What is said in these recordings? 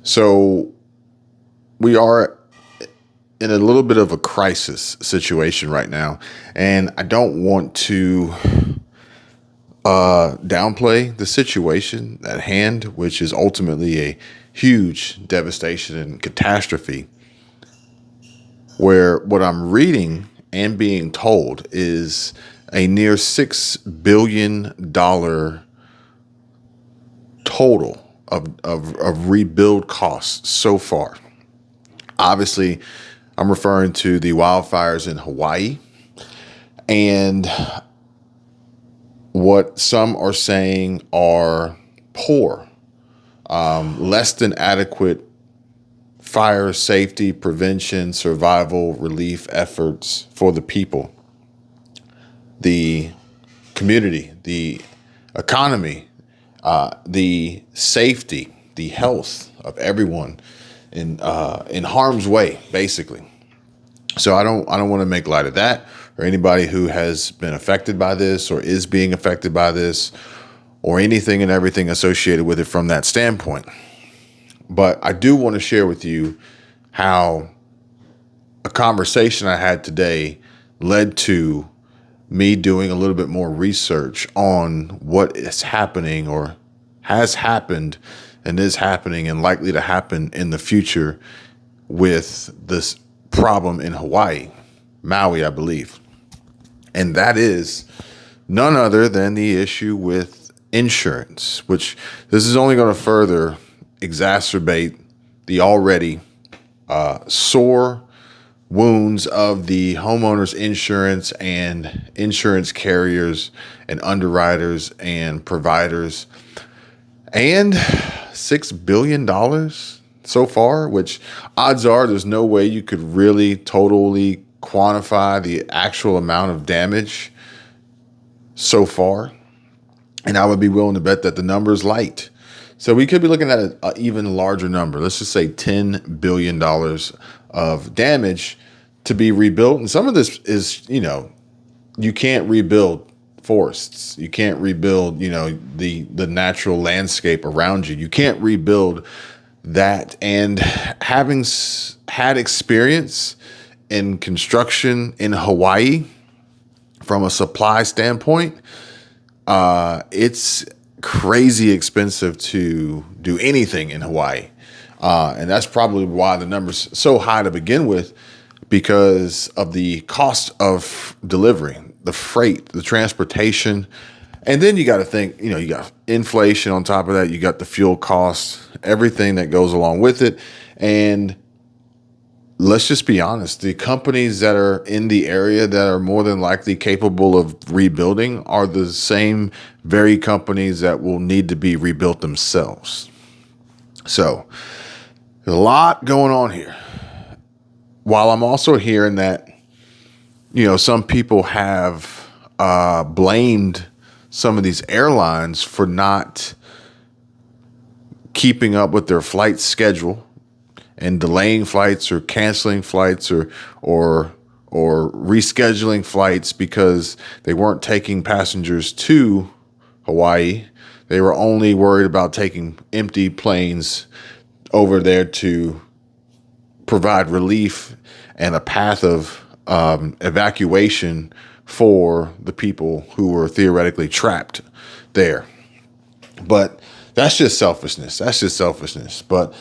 So we are in a little bit of a crisis situation right now, and I don't want to downplay the situation at hand, which is ultimately a huge devastation and catastrophe. Where what I'm reading and being told is a near $6 billion total of rebuild costs so far. Obviously, I'm referring to the wildfires in Hawaii and what some are saying are poor, less than adequate fire safety, prevention, survival, relief efforts for the people, the community, the economy, the safety, the health of everyone in harm's way, basically. So I don't want to make light of that or anybody who has been affected by this or is being affected by this or anything and everything associated with it from that standpoint. But I do want to share with you how a conversation I had today led to me doing a little bit more research on what is happening or has happened and is happening and likely to happen in the future with this problem in Hawaii, Maui, I believe. And that is none other than the issue with insurance, which this is only going to further exacerbate the already sore wounds of the homeowners insurance and insurance carriers and underwriters and providers. And $6 billion so far, which odds are there's no way you could really totally quantify the actual amount of damage so far. And I would be willing to bet that the number is light. So we could be looking at an even larger number. Let's just say $10 billion of damage to be rebuilt. And some of this is, you can't rebuild forests. You can't rebuild, the natural landscape around you. You can't rebuild that. And having had experience in construction in Hawaii from a supply standpoint, it's crazy expensive to do anything in Hawaii. And that's probably why the number's so high to begin with, because of the cost of delivery, the freight, the transportation. And then you got to think, you got inflation on top of that. You got the fuel costs, everything that goes along with it. And let's just be honest, the companies that are in the area that are more than likely capable of rebuilding are the same very companies that will need to be rebuilt themselves. So there's a lot going on here. While I'm also hearing that, some people have blamed some of these airlines for not keeping up with their flight schedule and delaying flights or canceling flights or rescheduling flights because they weren't taking passengers to Hawaii. They were only worried about taking empty planes over there to provide relief and a path of evacuation for the people who were theoretically trapped there. But that's just selfishness. But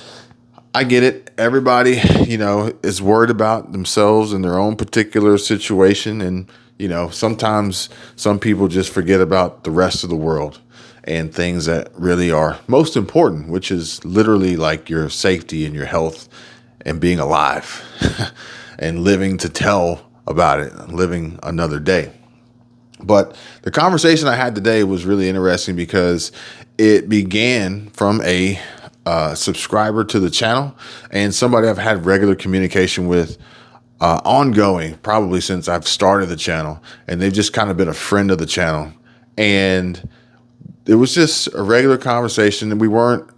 I get it. Everybody, is worried about themselves and their own particular situation. And, sometimes some people just forget about the rest of the world and things that really are most important, which is literally like your safety and your health and being alive and living to tell about it, living another day. But the conversation I had today was really interesting because it began from a subscriber to the channel and somebody I've had regular communication with ongoing, probably since I've started the channel, and they've just kind of been a friend of the channel. And it was just a regular conversation, and we weren't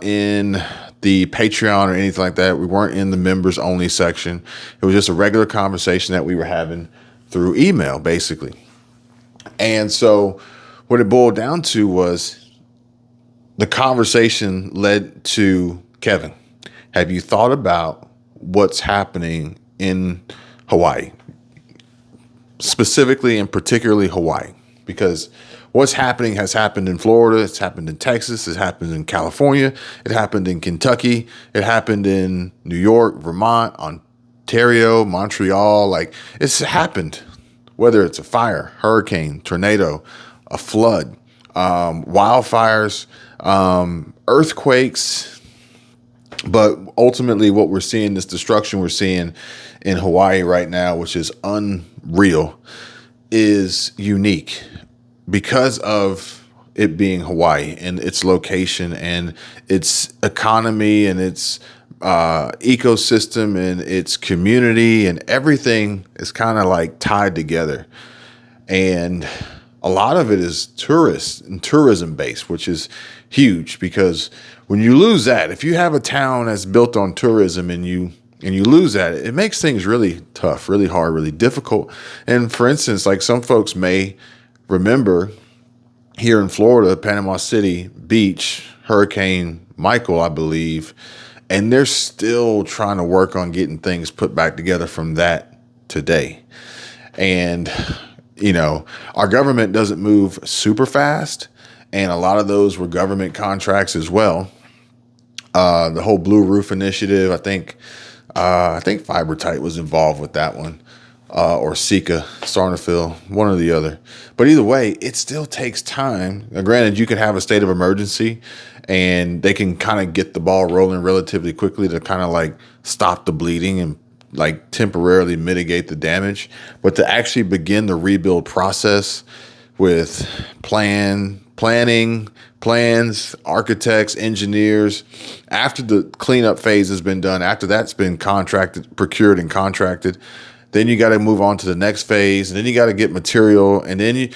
in the Patreon or anything like that. We weren't in the members only section. It was just a regular conversation that we were having through email, basically. And so what it boiled down to was the conversation led to Kevin. have you thought about what's happening in Hawaii? Specifically and particularly Hawaii, because what's happening has happened in Florida, it's happened in Texas, it's happened in California, it happened in Kentucky, it happened in New York, Vermont, Ontario, Montreal. Like, it's happened, whether it's a fire, hurricane, tornado, a flood, wildfires, earthquakes. But ultimately, what we're seeing, this destruction we're seeing in Hawaii right now, which is unreal, is unique because of it being Hawaii and its location and its economy and its ecosystem and its community, and everything is kind of like tied together. And a lot of it is tourist and tourism based, which is huge, because when you lose that, if you have a town that's built on tourism and you lose that, it makes things really tough, really hard, really difficult. And for instance, like some folks may remember here in Florida, Panama City Beach, Hurricane Michael, I believe, and they're still trying to work on getting things put back together from that today. And our government doesn't move super fast, and a lot of those were government contracts as well. The whole Blue Roof Initiative, I think FiberTite was involved with that one, or Sika, Sarnafil, one or the other. But either way, it still takes time. Now, granted, you can have a state of emergency, and they can kind of get the ball rolling relatively quickly to kind of like stop the bleeding and like temporarily mitigate the damage. But to actually begin the rebuild process with planning, plans, architects, engineers, after the cleanup phase has been done, after that's been procured and contracted, then you got to move on to the next phase, and then you got to get material, and then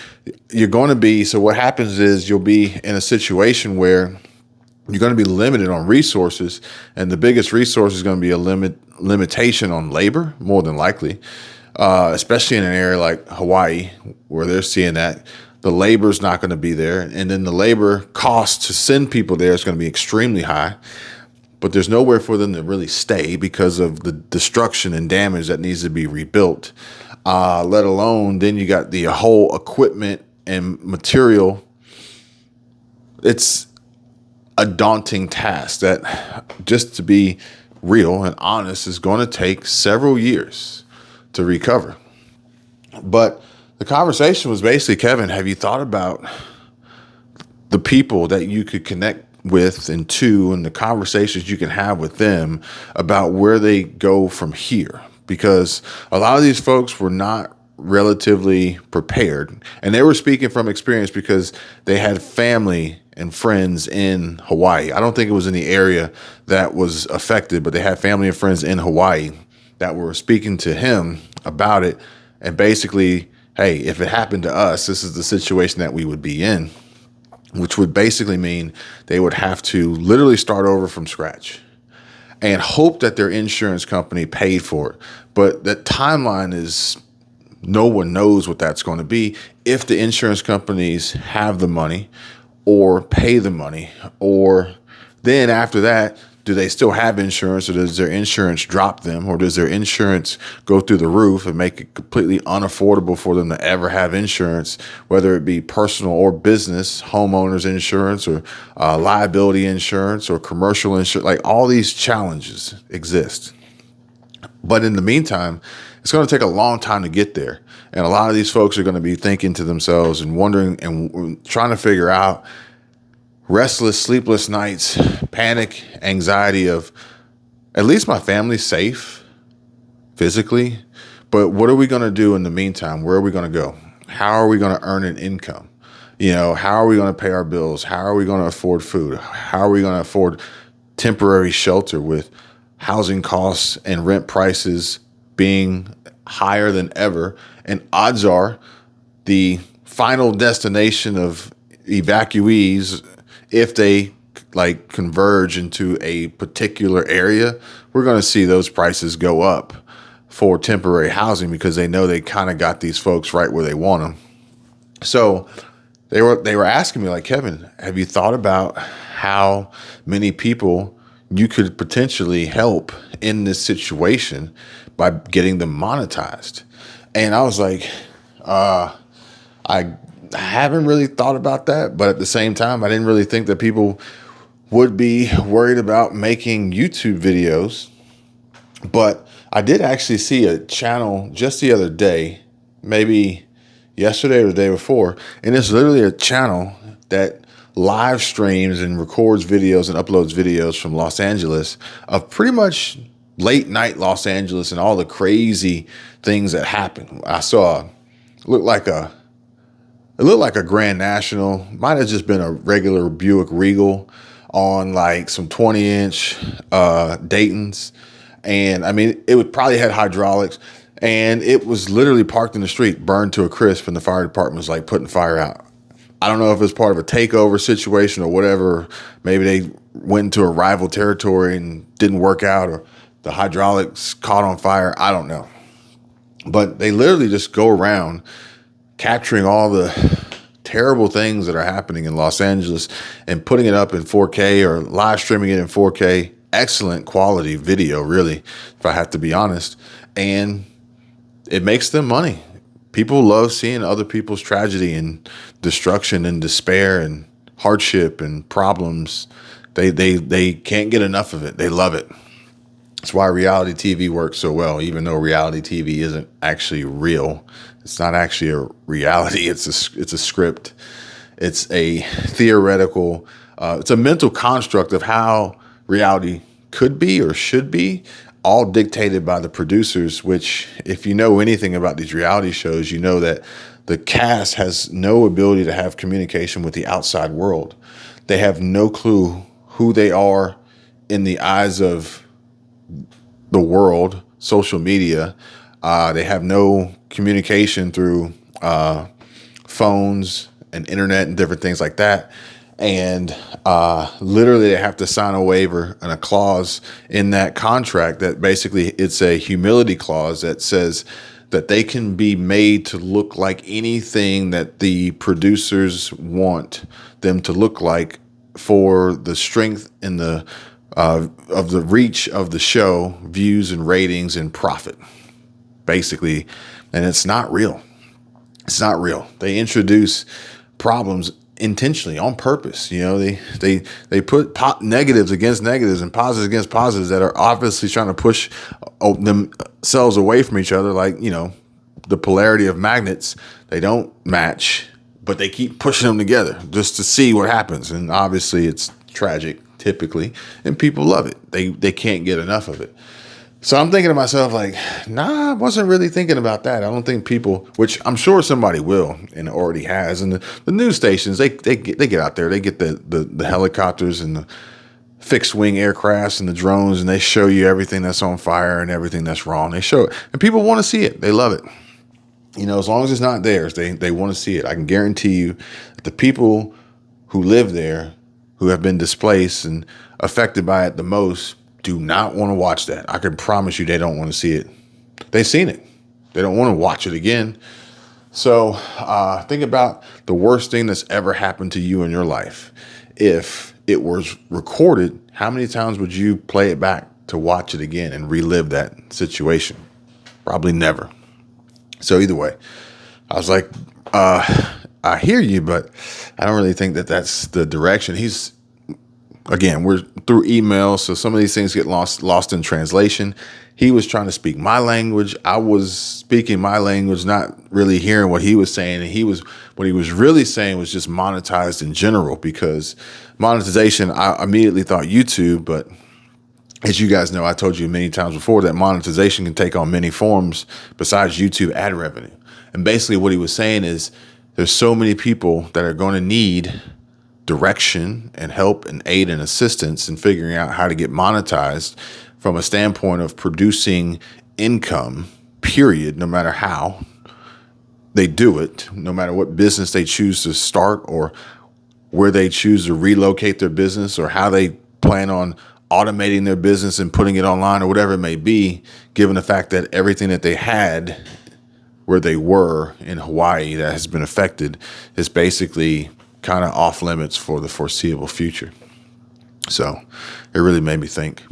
you're going to be, so what happens is you'll be in a situation where you're going to be limited on resources, and the biggest resource is going to be a limitation on labor, more than likely, especially in an area like Hawaii, where they're seeing that the labor's not going to be there, and then the labor cost to send people there is going to be extremely high. But there's nowhere for them to really stay because of the destruction and damage that needs to be rebuilt. Let alone then you got the whole equipment and material. It's a daunting task that, just to be real and honest, is going to take several years to recover. But the conversation was basically, Kevin, have you thought about the people that you could connect with and the conversations you can have with them about where they go from here? Because a lot of these folks were not relatively prepared, and they were speaking from experience because they had family and friends in Hawaii. I don't think it was in the area that was affected, but they had family and friends in Hawaii that were speaking to him about it. And basically, hey, if it happened to us, this is the situation that we would be in, which would basically mean they would have to literally start over from scratch and hope that their insurance company paid for it. But that timeline is, no one knows what that's going to be, if the insurance companies have the money or pay the money, or then after that, do they still have insurance, or does their insurance drop them, or does their insurance go through the roof and make it completely unaffordable for them to ever have insurance, whether it be personal or business, homeowners insurance, or liability insurance, or commercial insurance? Like, all these challenges exist. But in the meantime, it's going to take a long time to get there. And a lot of these folks are going to be thinking to themselves and wondering and trying to figure out, restless, sleepless nights, panic, anxiety of, at least my family's safe physically, but what are we going to do in the meantime? Where are we going to go? How are we going to earn an income? How are we going to pay our bills? How are we going to afford food? How are we going to afford temporary shelter with housing costs and rent prices being higher than ever? And odds are the final destination of evacuees, if they like converge into a particular area, we're going to see those prices go up for temporary housing, because they know they kind of got these folks right where they want them. So they were asking me, like, Kevin, have you thought about how many people you could potentially help in this situation by getting them monetized. And I was like, I haven't really thought about that, but at the same time, I didn't really think that people would be worried about making YouTube videos. But I did actually see a channel just the other day, maybe yesterday or the day before, and it's literally a channel that live streams and records videos and uploads videos from Los Angeles of pretty much late night Los Angeles and all the crazy things that happen. I saw it looked like a Grand National, might have just been a regular Buick Regal on like some 20-inch Daytons. And I mean, it would probably had hydraulics, and it was literally parked in the street, burned to a crisp, and the fire department was like putting fire out. I don't know if it's part of a takeover situation or whatever. Maybe they went into a rival territory and didn't work out, or the hydraulics caught on fire. I don't know. But they literally just go around capturing all the terrible things that are happening in Los Angeles and putting it up in 4K or live streaming it in 4K. Excellent quality video, really, if I have to be honest. And it makes them money. People love seeing other people's tragedy and destruction and despair and hardship and problems. They can't get enough of it. They love it. That's why reality TV works so well, even though reality TV isn't actually real. It's not actually a reality. It's a script. It's a theoretical, it's a mental construct of how reality could be or should be, all dictated by the producers, which if you know anything about these reality shows, you know that the cast has no ability to have communication with the outside world. They have no clue who they are in the eyes of the world, social media. They have no communication through phones and internet and different things like that. And literally they have to sign a waiver and a clause in that contract that basically it's a humility clause that says that they can be made to look like anything that the producers want them to look like for the strength and the of the reach of the show, views and ratings and profit, basically. And it's not real. It's not real. They introduce problems intentionally on purpose. You know, they put negatives against negatives and positives against positives that are obviously trying to push themselves away from each other. Like, you know, the polarity of magnets, they don't match, but they keep pushing them together just to see what happens. And obviously it's tragic typically, and people love it. They can't get enough of it. So I'm thinking to myself, like, nah, I wasn't really thinking about that. I don't think people, which I'm sure somebody will and already has, and the news stations, they get out there, they get the helicopters and the fixed wing aircrafts and the drones, and they show you everything that's on fire and everything that's wrong. They show it, and people want to see it. They love it. You know, as long as it's not theirs, they want to see it. I can guarantee you that the people who live there, who have been displaced and affected by it the most, do not want to watch that. I can promise you they don't want to see it. They've seen it. They don't want to watch it again. So think about the worst thing that's ever happened to you in your life. If it was recorded, how many times would you play it back to watch it again and relive that situation? Probably never. So either way, I was like, I hear you, but I don't really think that that's the direction. Again, we're through email, so some of these things get lost in translation. He was trying to speak my language. I was speaking my language, not really hearing what he was saying. And what he was really saying was just monetized in general, because monetization, I immediately thought YouTube, but as you guys know, I told you many times before that monetization can take on many forms besides YouTube ad revenue. And basically what he was saying is there's so many people that are going to need direction and help and aid and assistance in figuring out how to get monetized from a standpoint of producing income, period, no matter how they do it, no matter what business they choose to start or where they choose to relocate their business or how they plan on automating their business and putting it online or whatever it may be, given the fact that everything that they had where they were in Hawaii that has been affected is basically kind of off limits for the foreseeable future. So it really made me think.